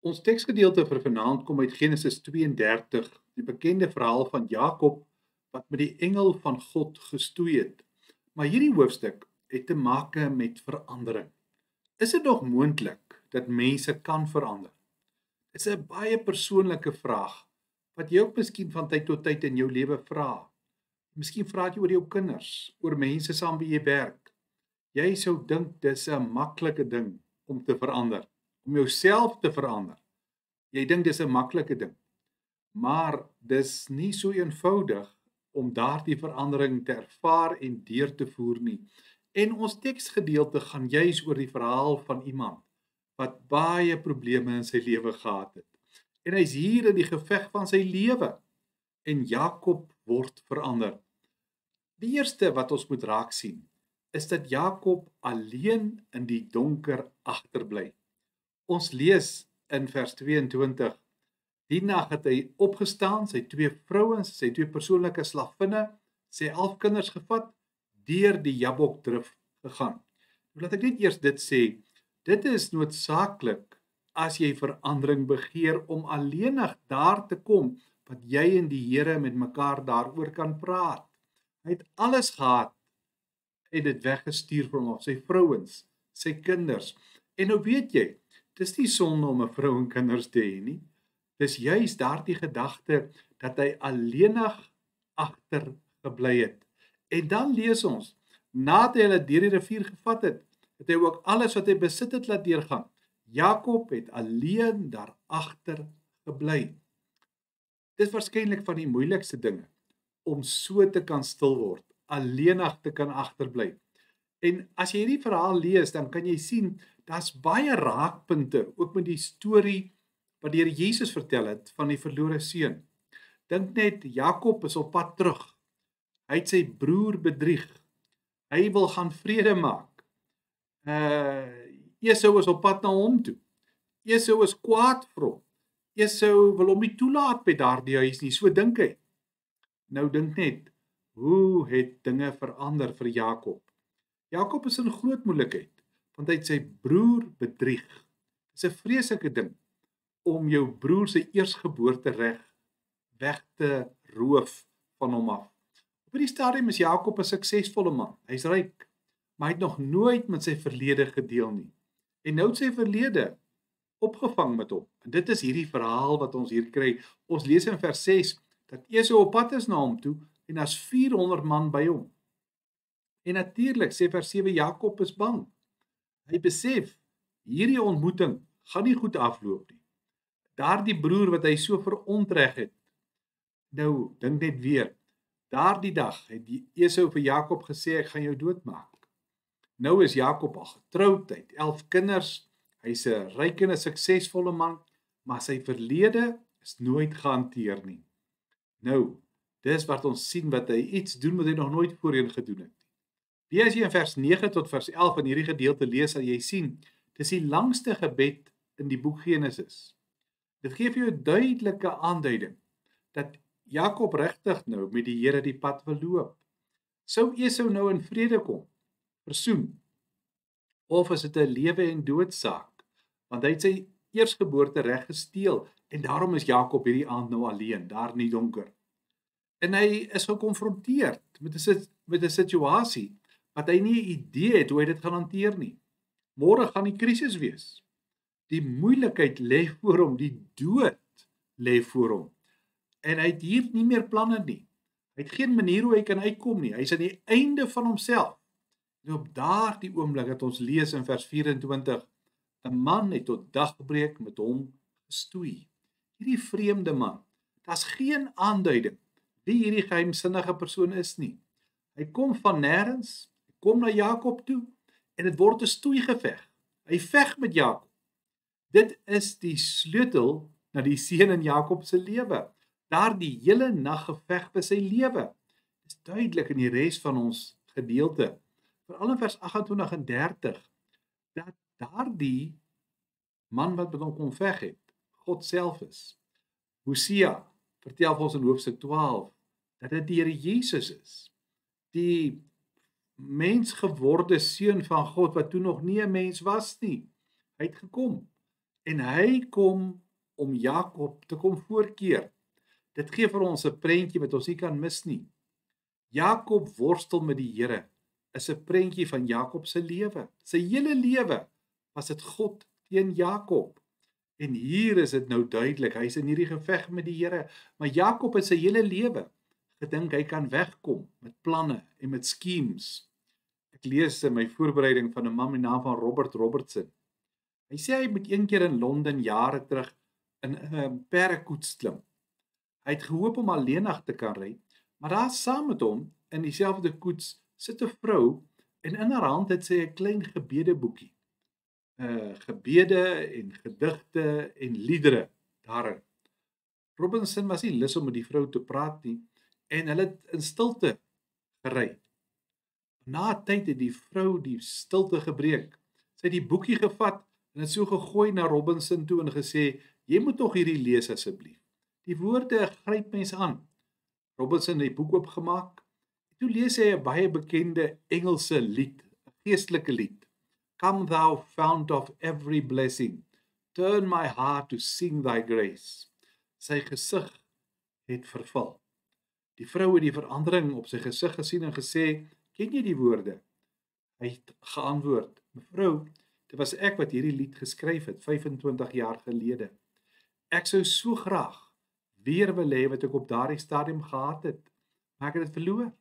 Ons teksgedeelte vir vanaand kom uit Genesis 32, die bekende verhaal van Jakob wat met die engel van God gestoei het. Maar hierdie hoofstuk het te maak met verandering. Is dit nog moontlik dat mense kan verander? Dit is 'n baie persoonlike vraag wat jy ook miskien van tyd tot tyd in jou lewe vra. Miskien vra jy oor jou kinders, oor mense saam wie jy werk. Jy sou dink dis 'n maklike ding om te verander, om jouself te verander. Jy dink dis 'n maklike ding. Maar dis nie so eenvoudig om daardie verandering te ervaar en deur te voer nie. En ons teksgedeelte gaan juis oor die verhaal van iemand wat baie probleme in sy lewe gehad het. En hy's hier in die geveg van sy lewe. En Jakob word verander. Die eerste wat ons moet raak sien, is dat Jakob alleen in die donker agterbly. Ons lees in vers 22, die nag het hy opgestaan, sy 2 vrouens, sy 2 persoonlike slavinne, sy 11 kinders gevat, deur die Jabokdrif gegaan. Laat ek net eers dit sê, dit is noodsaaklik as jy verandering begeer om alleenig daar te kom, wat jy en die Here met mekaar daaroor kan praat. Hy het alles gehad, en dit weggestuur van hom, sy vrouens, sy kinders. En nou weet jy, dis nie sonde om 'n vrou en kinders te hê nie. Dis juis daardie gedagte dat hy alleenig agter gebly het. En dan lees ons, nadat hy hulle deur die rivier gevat het, het hy ook alles wat hy besit het laat deurgaan. Jakob het alleen daar agter gebly. Dit is waarskynlik van die moeilikste dinge om so te kan stil word, alleenig te kan agterbly. En as jy hierdie verhaal lees, dan kan jy sien daar's baie raakpunte ook met die storie wat die Here Jesus vertel het van die verlore seun. Dink net, Jakob is op pad terug. Hy het sy broer bedrieg. Hy wil gaan vrede maak. Esau is op pad na hom toe. Esau is kwaad vir hom. Esau wil hom nie toelaat by daardie huis nie, so dink hy. Nou dink net, hoe het dinge verander vir Jakob? Jakob is in groot moeilikheid, want hy het sy broer bedrieg. Dit is 'n vreeslike ding om jou broer se eersgeboortereg weg te roof van hom af. Op hierdie stadium is Jakob 'n suksesvolle man. Hy's ryk, maar hy het nog nooit met sy verlede gedeel nie. En nou het sy verlede opgevang met hom. En dit is hierdie verhaal wat ons hier kry. Ons lees in vers 6 dat Esau op pad is na hom toe en daar's 400 man by hom. En natuurlik sê vers 7, Jakob is bang. Hy besef, hierdie ontmoeting gaan nie goed afloop nie. Daardie broer wat hy so verontreg het. Nou, dink net weer, daardie dag het Esau vir Jakob gesê, ek gaan jou doodmaak. Nou is Jakob al getroud, hy het 11 kinders, hy's 'n ryk en 'n suksesvolle man, maar sy verlede is nooit gehanteer nie. Nou, dis wat ons sien wat hy iets doen wat hy nog nooit voorheen gedoen het. As jy in vers 9 tot vers 11 in hierdie gedeelte lees, sal jy sien, dis die langste gebed in die boek Genesis. Dit gee vir jou 'n duidelike aanduiding dat Jakob regtig nou met die Here die pad wil loop. Sou Esau nou in vrede kom, versoen, of is dit 'n lewe en dood saak? Want hy het sy eersgeboortereg gesteel en daarom is Jakob hierdie aand nou alleen daar in die donker. En hy is gekonfronteer met 'n situasie wat hy nie 'n idee het hoe hy dit gaan hanteer nie. Môre gaan die krisis wees. Die moeilikheid lê voor hom, die dood lê voor hom. En hy het hier nie meer planne nie. Hy het geen manier hoe hy kan uitkom nie. Hy's aan die einde van homself. En op daardie oomblik het ons lees in vers 24, 'n man het tot dagbreek met hom gestoei. Hierdie vreemde man, daar's geen aanduiding wie hierdie geheimsinnige persoon is nie. Hy kom van nêrens, hy kom na Jakob toe en dit word 'n stoeigeveg. Hy veg met Jakob. Dit is die sleutel na die seën in Jakob se lewe. Daardie hele nag geveg vir sy lewe. Dit is duidelik in die res van ons gedeelte, veral in vers 28 en 30, dat daardie man wat met hom kom veg het, God self is. Hosea vertel vir ons in hoofstuk 12 dat dit die Here Jesus is, die mensgeworde seun van God wat toe nog nie 'n mens was nie. Hy het gekom En hy kom om Jakob te kom voorkeer. Dit gee vir ons 'n prentjie wat ons nie kan mis nie. Jakob worstel met die Here is 'n prentjie van Jakob se lewe. Sy hele lewe was dit God teen Jakob. En hier is dit nou duidelik, hy's in hierdie geveg met die Here, maar Jakob het sy hele lewe gedink hy kan wegkom met planne en met schemes. Ek lees in my voorbereiding van 'n man met die naam van Robert Robertson. Hy sê hy moet een keer in Londen jare terug in 'n perdekoets klim. Hy het gehoop om alleenig te kan ry, maar daar saam met hom in dieselfde koets sit 'n vrou en in haar hand het sy 'n klein gebedeboekie. Gebede en gedigte en liedere daarin. Robinson was nie lus om met die vrou te praat nie en hulle het in stilte gery. Na 'n tyd het die vrou die stilte gebreek. Sy het die boekie gevat en dit so gegooi na Robinson toe en gesê, jy moet tog hierdie lees asseblief. Die woorde gryp mens aan. Robinson het die boek oopgemaak. Toe lees hy 'n baie bekende Engelse lied, 'n geestelike lied. Come thou fount of every blessing, turn my heart to sing thy grace. Sy gesig het verval. Die vrou het die verandering op sy gesig gesien en gesê, ken jy die woorde? Hy het geantwoord, mevrou, dit was ek wat hierdie lied geskryf het 25 jaar gelede. Ek sou so graag weer wil hê wat ek op daardie stadium gehad het, maar ek het dit verloor.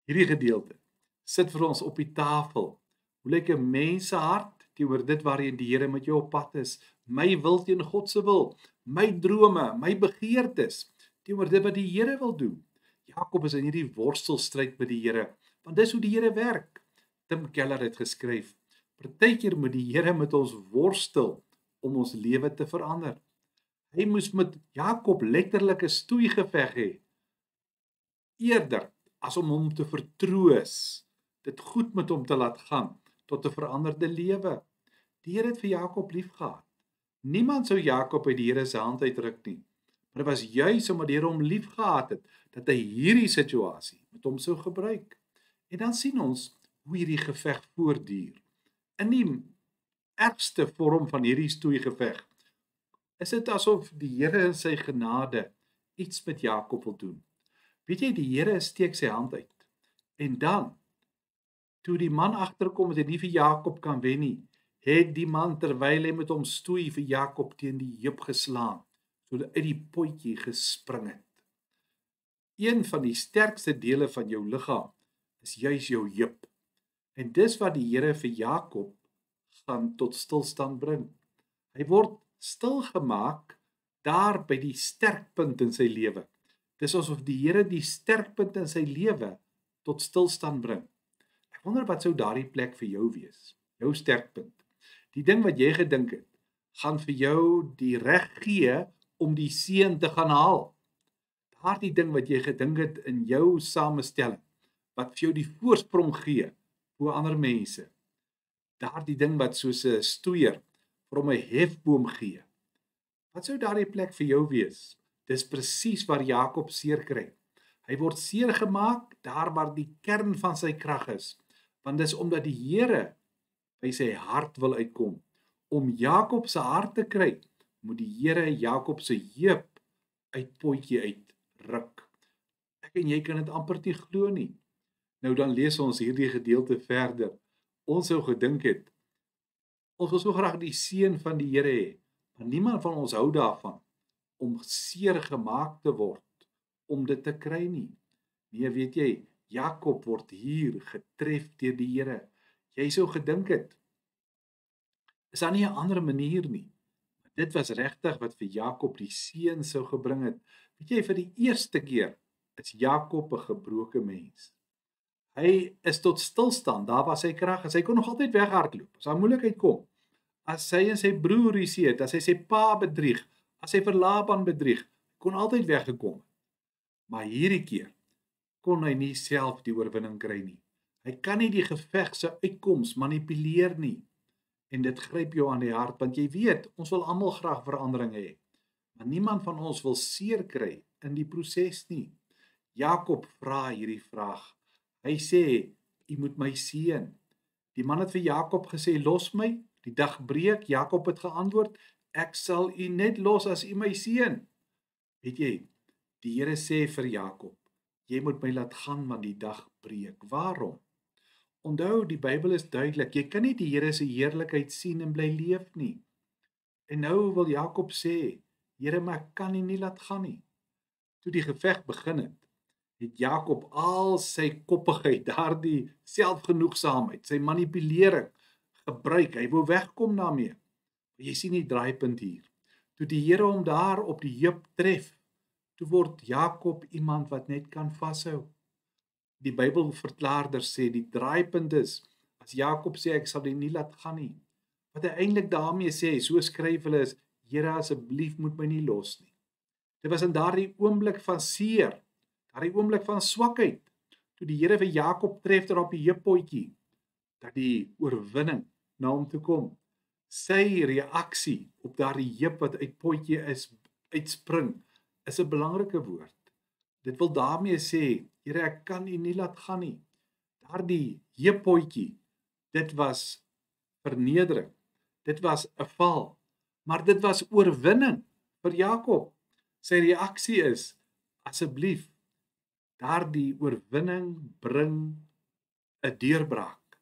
Hierdie gedeelte sit vir ons op die tafel. Hoe lyk 'n mens se hart teenoor dit waarheen die Here met jou op pad is? My wil teen God se wil, my drome, my begeertes teenoor dit wat die Here wil doen. Jakob is in hierdie worstelstryd met die Here, want dis hoe die Here werk. Tim Keller het geskryf, partykeer moet die Here met ons worstel om ons lewe te verander. Hy moes met Jakob letterlik 'n stoeigeveg hê, eerder as om hom te vertroos, dit goed met hom te laat gaan, tot 'n veranderde lewe. Die Here het vir Jakob liefgehad. Niemand sou Jakob uit die Here se hand uitruk nie. Maar dit was juis omdat die Here hom liefgehad het, dat hy hierdie situasie met hom sou gebruik. En dan sien ons hoe hierdie geveg voortduur. In die ergste vorm van hierdie stoeigeveg is dit asof die Here in sy genade iets met Jakob wil doen. Weet jy, die Here steek sy hand uit. En dan toe die man agterkom dat hy nie vir Jakob kan wen nie, het die man terwyl hy met hom stoei vir Jakob teen die heup geslaan, sodat uit die potjie gespring het. Een van die sterkste dele van jou liggaam is juis jou heup. En dis wat die Here vir Jakob gaan tot stilstand bring. Hy word stil gemaak daar by die sterkpunt in sy lewe. Dis asof die Here die sterkpunt in sy lewe tot stilstand bring. Ek wonder wat sou daardie plek vir jou wees, jou sterkpunt. Die ding wat jy gedink het, gaan vir jou die reg gee om die seën te gaan haal. Daardie ding wat jy gedink het in jou samestelling, wat vir jou die voorsprong gee bo ander mense. Daardie ding wat soos 'n stoeier vir hom 'n hefboom gee. Wat sou daardie plek vir jou wees? Dis presies waar Jakob seer kry. Hy word seer gemaak daar waar die kern van sy krag is, want dis omdat die Here by sy hart wil uitkom. Om Jakob se hart te kry, moet die Here Jakob se heup uit potjie uitruk. Ek en jy kan dit amper nie glo nie. Nou dan lees ons hierdie gedeelte verder. Ons sou gedink het, ons wil so graag die seën van die Here hê, maar niemand van ons hou daarvan om seer gemaak te word, om dit te kry nie. Nee, weet jy, Jakob word hier getref deur die Here. Jy sou gedink het, is daar nie 'n ander manier nie. Dit was regtig wat vir Jakob die seën sou gebring het. Weet jy, vir die eerste keer is Jakob 'n gebroke mens. Hy is tot stilstand, daar was sy krag, en hy kon nog altyd weghardloop, as daar moeilikheid kom. As hy en sy broer ruzie het, as hy sy pa bedrieg, as hy vir Laban bedrieg, kon altyd weggekom. Maar hierdie keer kon hy nie self die oorwinning kry nie. Hy kan nie die geveg se uitkoms manipuleer nie. En dit gryp jou aan die hart, want jy weet, ons wil almal graag verandering hê. Maar niemand van ons wil seer kry in die proses nie. Jakob vra hierdie vraag. Hy sê, "U moet my seën." Die man het vir Jakob gesê, "Los my, Die dag breek, Jakob het geantwoord, ek sal u net los as u my seën. Weet jy, die Here sê vir Jakob, jy moet my laat gaan want die dag breek. Waarom? Onthou, die Bybel is duidelik, jy kan nie die Here se heerlikheid sien en bly leef nie. En nou wil Jakob sê, Here, maar ek kan u nie laat gaan nie. Toe die geveg begin het Jakob al sy koppigheid, daardie selfgenoegsaamheid, sy manipulering gebruik. Hy wou wegkom daarmee. Jy sien die draaipunt hier. Toe die Here hom daar op die heup tref, toe word Jakob iemand wat net kan vashou. Die Bybelverklaarder sê die draaipunt is, as Jakob sê ek sal die nie laat gaan nie. Wat hy eintlik daarmee sê, so skryf hulle is, Here, asseblief moet my nie los nie. Dit was in daardie oomblik van seer, daardie oomblik van swakheid, toe die Here vir Jakob tref daar op die heupotjie, dat die oorwinning na hom toe kom. Sy reaksie op daardie heup wat uit potjie is, uitspring, is 'n belangrike woord. Dit wil daarmee sê, Here, ek kan u nie laat gaan nie. Daardie heupotjie, dit was vernedering. Dit was 'n val, maar dit was oorwinning vir Jakob. Sy reaksie is, asseblief, daardie oorwinning bring 'n deurbraak.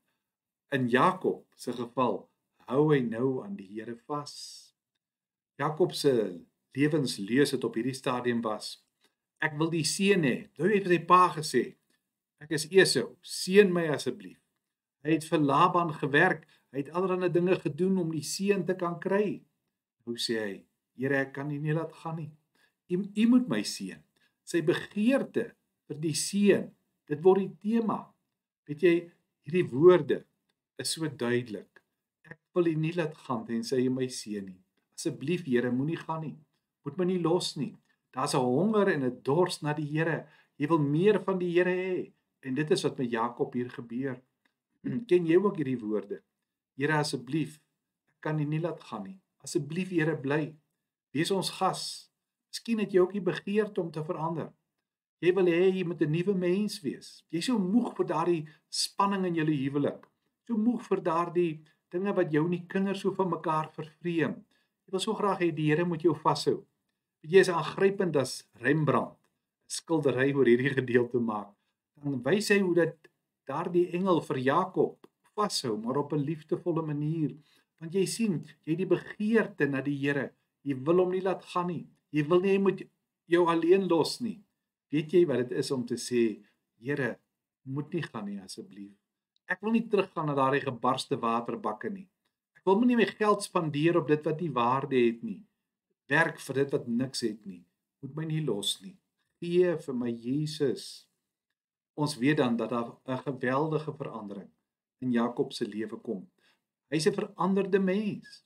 In Jakob se geval, hou hy nou aan die Here vas. Jakob se lewensleus het op hierdie stadium was, ek wil die seën hê. Nou het sy pa gesê, ek is Esau, seën my asseblief. Hy het vir Laban gewerk, hy het allerlei dinge gedoen om die seën te kan kry. Nou sê hy, Here, ek kan u nie laat gaan nie. U moet my seën. Sy begeerte vir die seën, dit word die tema. Weet jy, hierdie woorde is so duidelik. Ek wil u nie laat gaan tensy u my seën nie. Asseblief, Here, moenie gaan nie. Moet my nie los nie. Daar's 'n honger en 'n dors na die Here. Jy wil meer van die Here hê. En dit is wat met Jakob hier gebeur. Ken jy ook hierdie woorde? Here, asseblief, ek kan u nie laat gaan nie. Asseblief, Here, bly. Wees ons gas. Miskien het jy ook die begeerte om te verander. Jy wil hê jy moet 'n nuwe mens wees. Jy's so moeg vir daardie spanning in julle huwelik. So moeg vir daardie dinge wat jou en die kinders so van mekaar vervreem. Jy wil so graag hê die Here moet jou vashou. Weet jy, is aangrypend as Rembrandt 'n skildery oor hierdie gedeelte maak. Dan wys hy hoe dat daardie engel vir Jakob vashou, maar op 'n liefdevolle manier. Want jy sien, jy het die begeerte na die Here. Jy wil hom nie laat gaan nie. Jy wil nie hy moet jou alleen los nie. Weet jy wat dit is om te sê, Here, moet nie gaan nie asseblief. Ek wil nie teruggaan na daardie gebarste waterbakke nie. Ek wil nie my geld spandeer op dit wat nie waarde het nie. Werk vir dit wat niks het nie. Moet my nie los nie. Gee vir my Jesus. Ons weet dan dat daar 'n geweldige verandering in Jakob se lewe kom. Hy's 'n veranderde mens.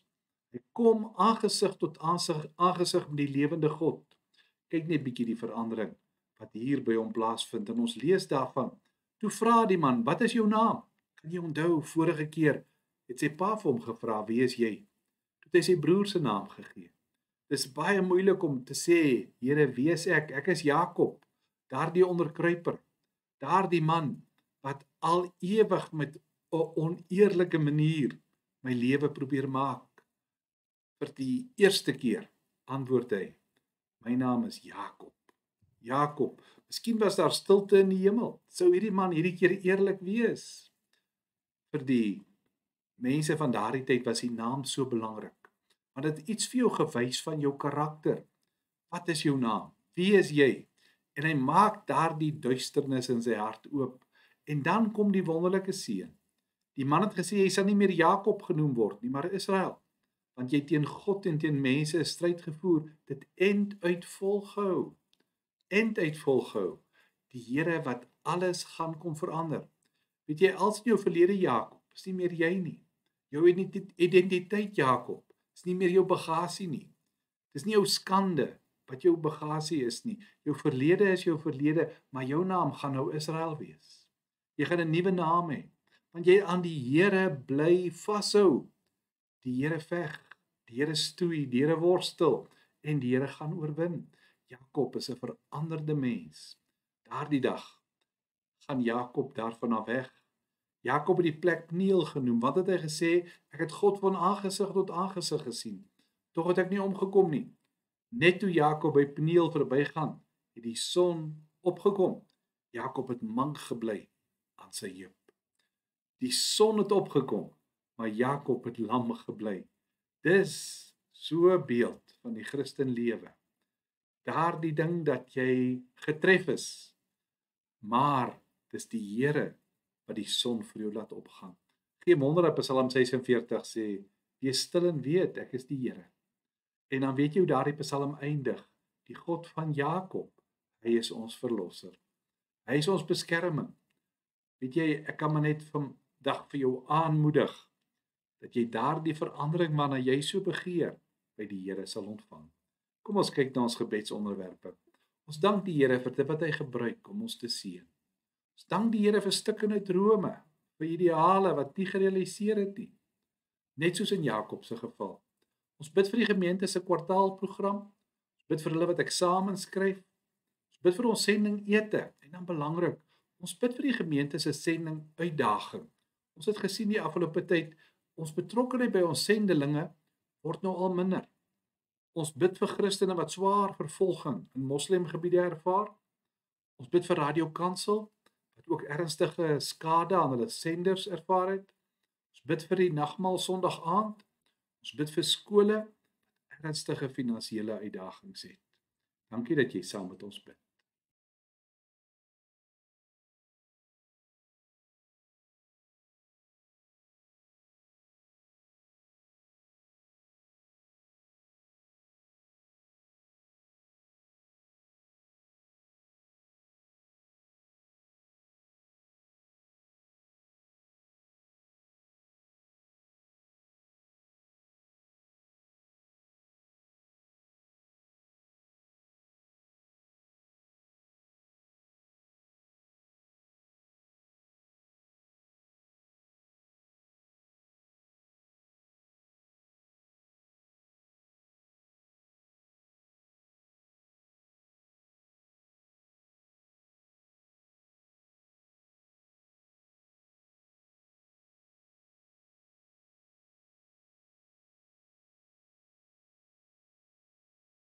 Hy kom aangesig tot aangesig met die lewende God. Kyk net bietjie die verandering wat hier by hom plaasvind en ons lees daarvan. Toe vra die man, wat is jou naam? Kan jy onthou, vorige keer het sy pa vir hom gevra, wie is jy? Toe het hy sy broer se naam gegee. Dis baie moeilik om te sê, Here, wie is ek? Ek is Jakob, daardie onderkruiper, daardie man wat al ewig met 'n oneerlike manier my lewe probeer maak. Vir die eerste keer antwoord hy, my naam is Jakob. Jakob, miskien was daar stilte in die hemel. Sou hierdie man hierdie keer eerlik wees? Vir die mense van daardie tyd was die naam so belangrik. Want dit het iets vir jou gewys van jou karakter. Wat is jou naam? Wie is jy? En hy maak daardie duisternis in sy hart oop. En dan kom die wonderlike seën. Die man het gesê, jy sal nie meer Jakob genoem word nie, maar Israel. Want jy teen God en teen mense 'n stryd gevoer, dit end uit volgehou. End uit volgehou. Die Here wat alles gaan kom verander. Weet jy, als in jou verlede Jakob, is nie meer jy nie. Jou identiteit Jakob, is nie meer jou bagasie nie. Dis nie jou skande wat jou bagasie is nie. Jou verlede is jou verlede, maar jou naam gaan nou Israel wees. Jy gaan 'n nuwe naam hê, want jy aan die Here bly vashou. Die Here veg, die Here stoei, die Here worstel en die Here gaan oorwin. Jakob is 'n veranderde mens. Daardie dag gaan Jakob daarvan af weg Jakob het die plek Peniel genoem. Wat het hy gesê? Ek het God van aangesig tot aangesig gesien. Tog het ek nie omgekom nie. Net toe Jakob by Peniel verbygaan, het die son opgekom. Jakob het mank gebly aan sy heup. Die son het opgekom, maar Jakob het lam gebly. Dis so 'n beeld van die Christen lewe. Daardie ding dat jy getref is, maar dis die Here wat die son vir jou laat opgaan. Geen wonder dat Psalm 46 sê, wees stil en weet, ek is die Here. En dan weet jy hoe daardie Psalm eindig, die God van Jakob, hy is ons verlosser. Hy is ons beskerming. Weet jy, ek kan maar net vandag vir jou aanmoedig, dat jy daardie verandering waarna jy so begeer, by die Here sal ontvang. Kom ons kyk na ons gebedsonderwerpe. Ons dank die Here vir dit wat hy gebruik om ons te seën. Ons dank die Here vir stikkende drome, vir ideale wat nie gerealiseer het nie. Net soos in Jakob se geval. Ons bid vir die gemeente se kwartaalprogram. Ons bid vir hulle wat eksamens skryf. Ons bid vir ons sending ete en dan belangrik, ons bid vir die gemeente se sending uitdaging. Ons het gesien die afgelope tyd, ons betrokkenheid by ons sendelinge word nou al minder. Ons bid vir Christene wat swaar vervolging in moslemgebiede ervaar. Ons bid vir Radio Kansel wat ook ernstige skade aan hulle senders ervaar het. Ons bid vir die nagmaal Sondag aand. Ons bid vir skole wat ernstige finansiële uitdagings het. Dankie dat jy saam met ons bid.